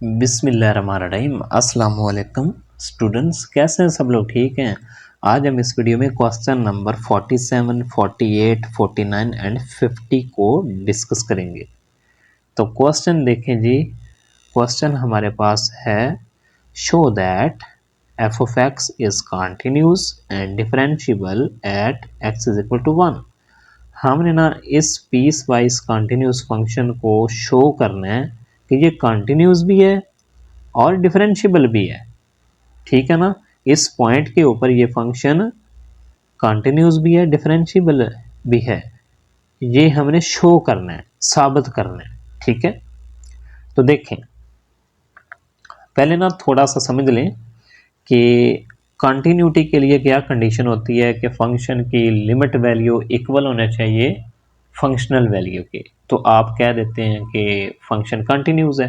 बिस्मिल्लाहिर्रहमानिर्रहीम। अस्सलाम वालेकुम स्टूडेंट्स, कैसे हैं सब लोग? ठीक हैं। आज हम इस वीडियो में क्वेश्चन नंबर 47, 48, 49 एंड 50 को डिस्कस करेंगे। तो क्वेश्चन देखें जी। क्वेश्चन हमारे पास है, show that f of x is continuous and differentiable at x is equal to 1। हमने ना इस पीस वाइज कॉन्टिन्यूस फंक्शन को शो करना है कि ये कॉन्टिन्यूस भी है और डिफरेंशिएबल भी है। ठीक है ना। इस पॉइंट के ऊपर ये फंक्शन कॉन्टिन्यूस भी है, डिफरेंशिएबल भी है। ये हमने शो करना है, साबित करना है। ठीक है। तो देखें, पहले ना थोड़ा सा समझ लें कि कॉन्टिन्यूटी के लिए क्या कंडीशन होती है कि फंक्शन की लिमिट वैल्यू इक्वल होना चाहिए फंक्शनल वैल्यू के। तो आप कह देते हैं कि फंक्शन कंटिन्यूस है।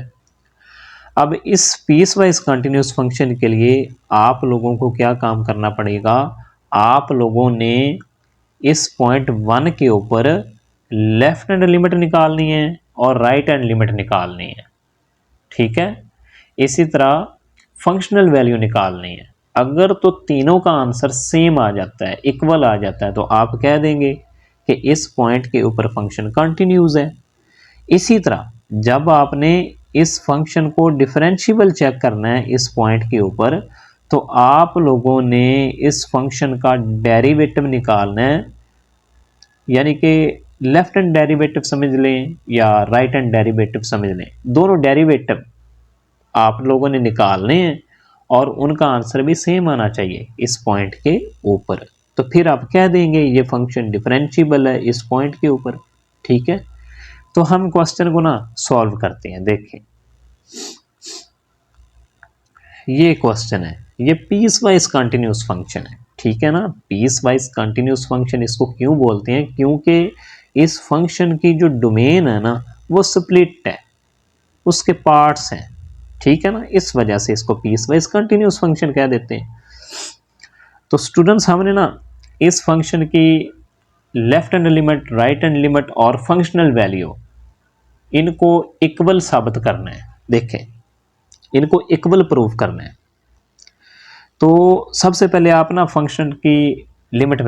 अब इस पीस वाइज कंटिन्यूस फंक्शन के लिए आप लोगों को क्या काम करना पड़ेगा? आप लोगों ने इस पॉइंट 1 के ऊपर लेफ्ट हैंड लिमिट निकालनी है और राइट हैंड लिमिट निकालनी है। ठीक है। इसी तरह फंक्शनल वैल्यू निकालनी है। अगर तो तीनों का आंसर सेम आ जाता है, इक्वल आ जाता है, तो आप कह देंगे कि इस पॉइंट के ऊपर फंक्शन कंटिन्यूस है। इसी तरह जब आपने इस फंक्शन को डिफरेंशिएबल चेक करना है इस पॉइंट के ऊपर, तो आप लोगों ने इस फंक्शन का डेरिवेटिव निकालना है, यानी कि लेफ्ट हैंड डेरिवेटिव समझ लें या राइट हैंड डेरिवेटिव समझ लें, दोनों डेरिवेटिव आप लोगों ने निकालने हैं और उनका आंसर भी सेम आना चाहिए इस पॉइंट के ऊपर। तो फिर आप कह देंगे ये फंक्शन डिफरेंशिएबल है इस पॉइंट के ऊपर। ठीक है। तो हम क्वेश्चन को ना सॉल्व करते हैं। देखें, ये क्वेश्चन है, ये पीस वाइज कंटिन्यूस फंक्शन है। ठीक है ना। पीस वाइज कंटिन्यूस फंक्शन इसको क्यों बोलते हैं? क्योंकि इस फंक्शन की जो डोमेन है ना वो स्प्लिट है, उसके पार्ट्स हैं। ठीक है ना। इस वजह से इसको पीस वाइज कंटिन्यूस फंक्शन कह देते हैं। तो स्टूडेंट्स, हमने ना इस फंक्शन की left hand limit, right hand limit और फंक्शनल वैल्यू इनको इक्वल साबित करना है। देखें, इनको इक्वल प्रूव करना है। तो सबसे पहले आप ना फंक्शन की लिमिट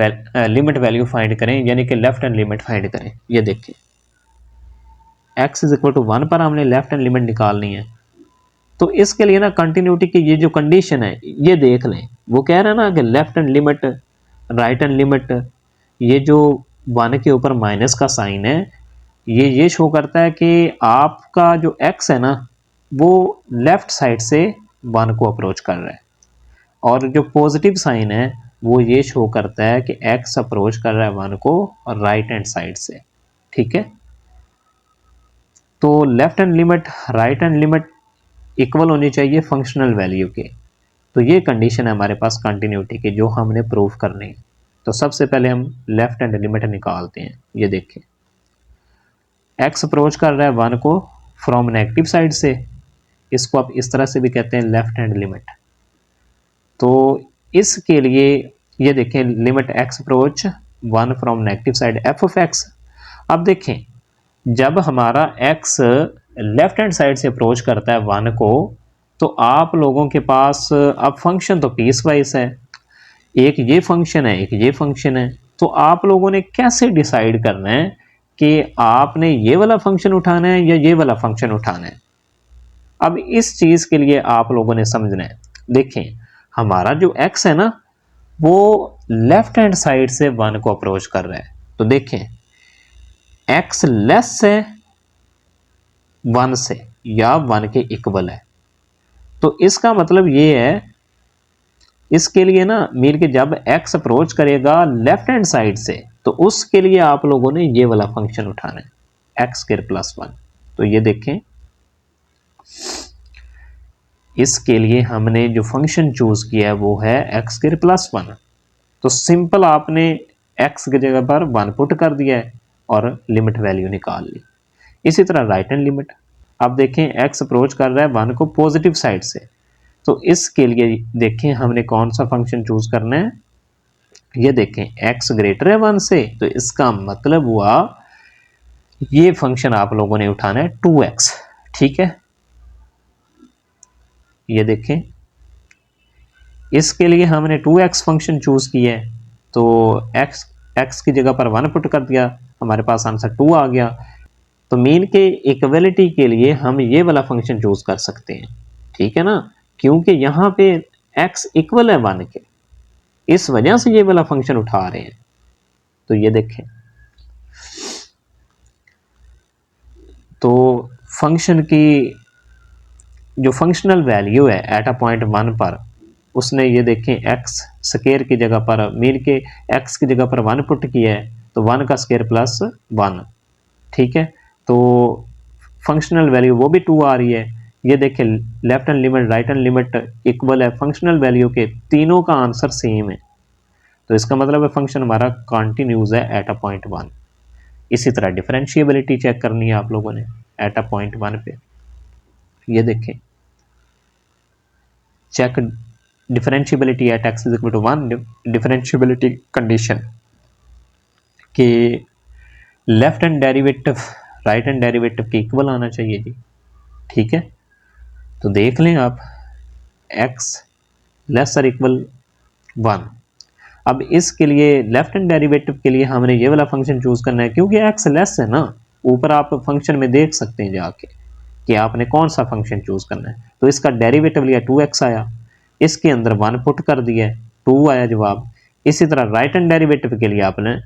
वैल्यू फाइंड करें, यानी कि लेफ्ट हैंड लिमिट फाइंड करें। ये देखें, x इज इक्वल टू 1 पर हमने लेफ्ट हैंड लिमिट निकालनी है। तो इसके लिए ना कंटिन्यूटी की ये जो कंडीशन है ये देख लें। वो कह रहा है ना कि left hand limit, right hand limit, ये जो 1 के ऊपर माइनस का साइन है, ये शो करता है कि आपका जो x है ना वो लेफ्ट साइड से 1 को अप्रोच कर रहा है, और जो पॉजिटिव साइन है वो ये शो करता है कि x अप्रोच कर रहा है 1 को और राइट हैंड साइड से। ठीक है। तो left hand limit, right hand limit equal होनी चाहिए फंक्शनल वैल्यू के। तो ये कंडीशन है हमारे पास कंटिन्यूटी की, जो हमने प्रूव करनी है। तो सबसे पहले हम लेफ्ट हैंड लिमिट निकालते हैं। ये देखें, x अप्रोच कर रहा है 1 को फ्रॉम नेगेटिव साइड से, इसको आप इस तरह से भी कहते हैं लेफ्ट हैंड लिमिट। तो इसके लिए ये देखें, limit x approach 1 from negative side f of x। अब देखें, जब हमारा x लेफ्ट हैंड साइड से अप्रोच करता है 1 को, तो आप लोगों के पास अब फंक्शन तो पीस वाइज है, एक ये फंक्शन है, एक ये फंक्शन है। तो आप लोगों ने कैसे डिसाइड करना है कि आपने ये वाला फंक्शन उठाना है या ये वाला फंक्शन उठाना है? अब इस चीज के लिए आप लोगों ने समझना है। देखें, हमारा जो x है ना वो लेफ्ट हैंड साइड से 1 को अप्रोच कर रहा है। तो देखें, x लेस है 1 से या 1 के इक्वल है। तो इसका मतलब ये है, इसके लिए ना मीन के जब x अप्रोच करेगा लेफ्ट हैंड साइड से, तो उसके लिए आप लोगों ने ये वाला फंक्शन उठाना है, x स्क्वायर प्लस 1। तो ये देखें, इसके लिए हमने जो फंक्शन चूज किया है वो है x स्क्वायर प्लस 1। तो सिंपल आपने x की जगह पर 1 पुट कर दिया है और लिमिट वैल्यू निकाल ली। इसी तरह राइट हैंड लिमिट, अब देखें x अप्रोच कर रहा है 1 को पॉजिटिव साइड से, तो इसके लिए देखें हमने कौन सा फंक्शन चूज करना है। ये देखें, x ग्रेटर है 1 से, तो इसका मतलब हुआ ये फंक्शन आप लोगों ने उठाना है 2x। ठीक है। ये देखें, इसके लिए हमने 2x फंक्शन चूज किया है, तो x की जगह पर 1 पुट कर दिया, हमारे पास आंसर 2 आ गया। तो मीन के इक्वलिटी के लिए हम ये वाला फंक्शन चूज कर सकते हैं, ठीक है ना, क्योंकि यहाँ पे x इक्वल है 1 के, इस वजह से ये वाला फंक्शन उठा रहे हैं। तो ये देखें, तो फंक्शन की जो फंक्शनल वैल्यू है एट अ पॉइंट 1 पर, उसने ये देखें x स्केयर की जगह पर, मीन के x की जगह पर 1 पुट किया है, तो 1 का स्केयर प्लस 1, ठीक है। तो फंक्शनल वैल्यू वो भी 2 आ रही है। ये देखें, left hand limit right hand limit equal है, फंक्शनल वैल्यू के तीनों का आंसर सेम है, तो इसका मतलब है फंक्शन हमारा कॉन्टिन्यूज है एट अ पॉइंट 1। इसी तरह डिफरेंशिएबिलिटी चेक करनी है आप लोगों ने एट अ पॉइंट 1 पे। ये देखें, check differentiability at x is equal to 1, differentiability condition कि left hand derivative right hand derivative के इक्वल आना चाहिए जी, ठीक है। तो देख लें आप, x लेस और इक्वल 1। अब इसके लिए लेफ्ट हैंड डेरिवेटिव के लिए हमने ये वाला फंक्शन चूज करना है, क्योंकि x लेस है ना, ऊपर आप फंक्शन में देख सकते हैं जाके कि आपने कौन सा फंक्शन चूज करना है। तो इसका डेरिवेटिव लिया 2x आया, इसके अंदर 1 पुट कर दिया, 2 आया जवाब। इसी तरह राइट हैंड डेरिवेटिव के लिए आपने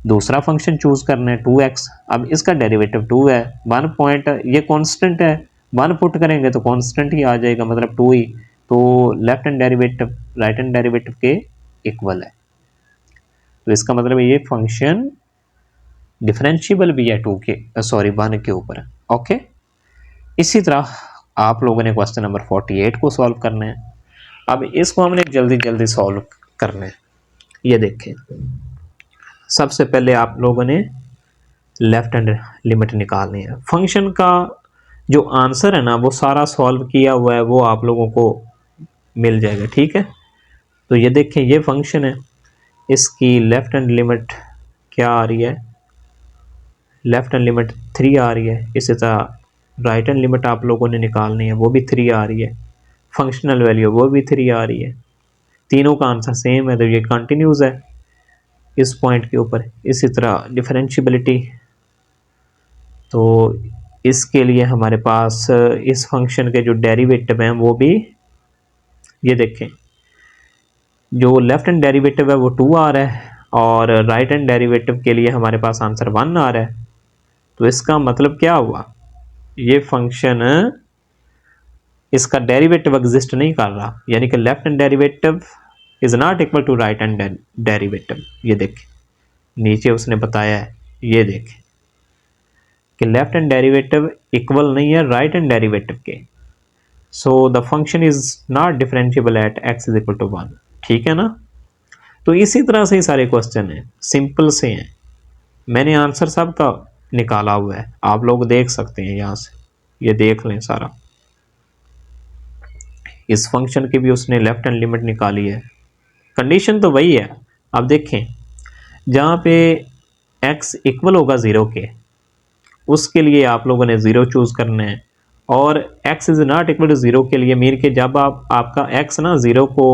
दूसरा फंक्शन चूज करना है 2x, अब इसका डेरिवेटिव 2 है, 1 पॉइंट ये कांस्टेंट है, 1 पुट करेंगे तो कांस्टेंट ही आ जाएगा, मतलब 2 ही। तो left hand derivative right hand derivative के इक्वल है, तो इसका मतलब ये फंक्शन डिफरेंशिएबल भी है 1 के ऊपर, ओके। इसी तरह आप लोगों ने क्वेश्चन नंबर 48 को सॉल्व करना है। अब इसको हमने जल्दी जल्दी सॉल्व करना है। ये देखें, सबसे पहले आप लोगों ने लेफ्ट हैंड लिमिट निकालनी है। फंक्शन का जो आंसर है ना वो सारा सॉल्व किया हुआ है, वो आप लोगों को मिल जाएगा, ठीक है। तो ये देखें, ये फंक्शन है, इसकी लेफ्ट हैंड लिमिट क्या आ रही है, लेफ्ट हैंड लिमिट 3 आ रही है। इसी तरह राइट हैंड लिमिट आप लोगों ने निकालनी है, वो भी 3 आ रही है। फंक्शनल वैल्यू वो भी 3 आ रही है, तीनों का आंसर सेम है, तो ये कंटिन्यूज है इस पॉइंट के ऊपर। इसी तरह डिफरेंशिएबिलिटी, तो इसके लिए हमारे पास इस फंक्शन के जो डेरिवेटिव हैं वो भी, ये देखें, जो लेफ्ट हैंड डेरिवेटिव है वो 2 आ रहा है, और राइट हैंड डेरिवेटिव के लिए हमारे पास आंसर 1 आ रहा है। तो इसका मतलब क्या हुआ, ये फंक्शन इसका डेरिवेटिव एग्जिस्ट नहीं कर रहा, यानी कि left hand derivative is not equal to right hand derivative. ये देखें, नीचे उसने बताया है, ये देखें कि लेफ्ट हैंड डेरिवेटिव इक्वल नहीं है राइट हैंड डेरिवेटिव के, so the function is not differentiable at x is equal to 1, ठीक है ना। तो इसी तरह से ही सारे क्वेश्चन हैं, सिंपल से हैं, मैंने आंसर सबका निकाला हुआ है, आप लोग देख सकते हैं यहाँ से, ये देख लें सारा। इस फंक्शन की भी उसने लेफ्ट हैंड लिमिट निकाली है, कंडीशन तो वही है। अब देखें, जहाँ पे x इक्वल होगा 0 के, उसके लिए आप लोगों ने 0 चूज करना है, और x is not equal to 0 के लिए मीन के जब आपका x ना 0 को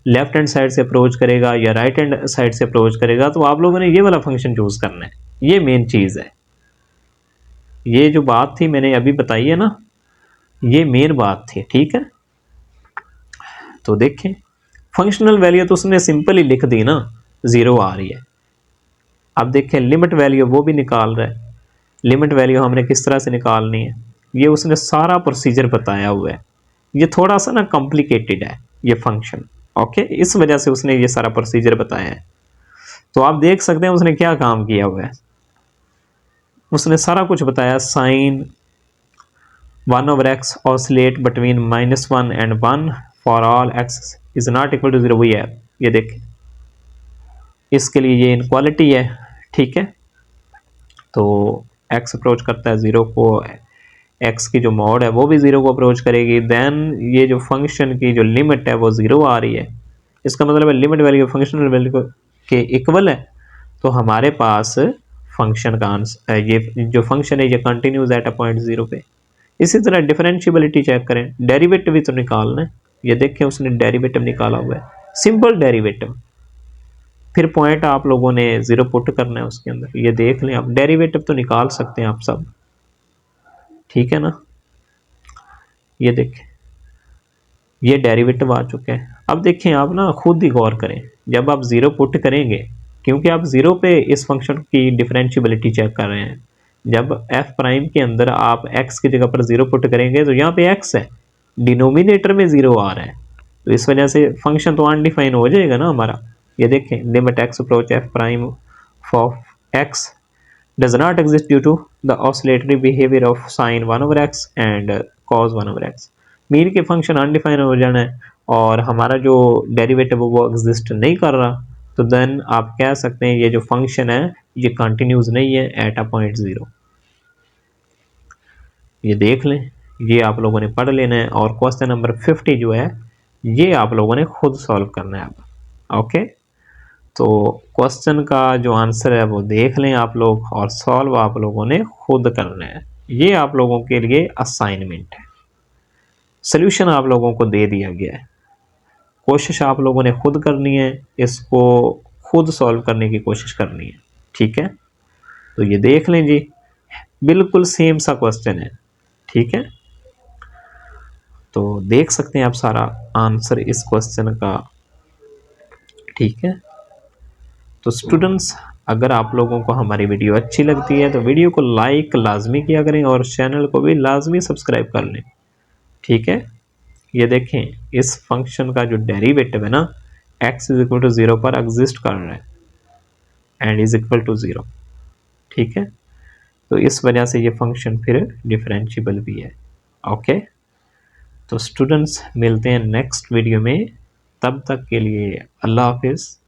लेफ्ट हैंड साइड से अप्रोच करेगा या राइट हैंड साइड से अप्रोच करेगा, तो आप लोगों ने ये वाला फंक्शन चूज करना है। ये मेन चीज है, ये जो बात थी मैंने अभी बताई है ना, ये मेन बात थी, ठीक है। तो देखें, फंक्शनल वैल्यू तो उसने सिंपल ही लिख दी ना, 0 आ रही है। अब देखें, लिमिट वैल्यू वो भी निकाल रहा है, लिमिट वैल्यू हमने किस तरह से निकालनी है, ये उसने सारा प्रोसीजर बताया हुआ है। ये थोड़ा सा ना कॉम्प्लिकेटेड है ये फंक्शन, ओके, इस वजह से उसने ये सारा प्रोसीजर बताया है। तो आप देख सकते हैं उसने क्या काम किया हुआ है, उसने सारा कुछ बताया। Sine 1/x oscillate between -1 and 1 for all x is not equal to 0, वही है। ये देखें, इसके लिए ये इनक्वालिटी है, ठीक है। तो x अप्रोच करता है 0 को, x की जो मॉड है वो भी 0 को अप्रोच करेगी, देन ये जो फंक्शन की जो लिमिट है वो 0 आ रही है। इसका मतलब है लिमिट वैल्यू फंक्शनल वैल्यू के इक्वल है, तो हमारे पास फंक्शन का आंसर, ये जो फंक्शन है ये कंटिन्यूज एट अ पॉइंट 0 पे, इसी तरह डिफरेंशियबिलिटी चेक करें, डेरिवेटिव भी तो निकालना है। ये देखें उसने डेरिवेटिव निकाला हुआ है, सिंपल डेरिवेटिव। फिर पॉइंट आप लोगों ने 0 पुट करना है उसके अंदर। ये देख लें आप, डेरिवेटिव तो निकाल सकते हैं आप सब, ठीक है ना। ये देखें, ये डेरिवेटिव आ चुका है। अब देखें आप ना खुद ही गौर करें, जब आप 0 पुट करेंगे, क्योंकि आप 0 पे इस फंक्शन की डिफरेंशियबिलिटी चेक कर रहे हैं, जब एफ प्राइम के अंदर आप x की जगह पर 0 पुट करेंगे तो यहाँ पे x है, डिनोमिनेटर में 0 आ रहा है, तो इस वजह से फंक्शन तो अनडिफाइन हो जाएगा ना हमारा। ये देखें, limit x approach F prime of x does not exist due to the oscillatory behavior of sin 1 over x and cos 1 over x। Mean के फंक्शन अनडिफाइन हो जाना है और हमारा जो डेरिवेटिव वो एग्जिस्ट नहीं कर रहा, तो देन आप कह सकते हैं ये जो फंक्शन है ये कंटिन्यूस नहीं है एट अ पॉइंट 0। ये देख लें, ये आप लोगों ने पढ़ लेना है। और क्वेश्चन नंबर 50 जो है ये आप लोगों ने खुद सॉल्व करना है अब। ओके, तो क्वेश्चन का जो आंसर है वो देख लें आप लोग, और सॉल्व आप लोगों ने खुद करना है। ये आप लोगों के लिए असाइनमेंट है, सॉल्यूशन आप लोगों को दे दिया गया है, कोशिश आप लोगों ने खुद करनी है, इसको खुद सॉल्व करने की कोशिश करनी है, ठीक है। तो ये देख लें जी, बिल्कुल सेम सा क्वेश्चन है, ठीक है। तो देख सकते हैं आप सारा आंसर इस क्वेश्चन का, ठीक है। तो स्टूडेंट्स, अगर आप लोगों को हमारी वीडियो अच्छी लगती है तो वीडियो को लाइक लाजमी किया करें और चैनल को भी लाजमी सब्सक्राइब कर लें, ठीक है। ये देखें, इस फंक्शन का जो डेरिवेटिव है ना, x इज इक्वल टू 0 पर एग्जिस्ट कर रहा है एंड इज इक्वल टू 0, ठीक है। तो इस वजह से ये फंक्शन फिर डिफरेंशिएबल भी है। ओके, तो स्टूडेंट्स मिलते हैं नेक्स्ट वीडियो में, तब तक के लिए अल्लाह हाफिज़।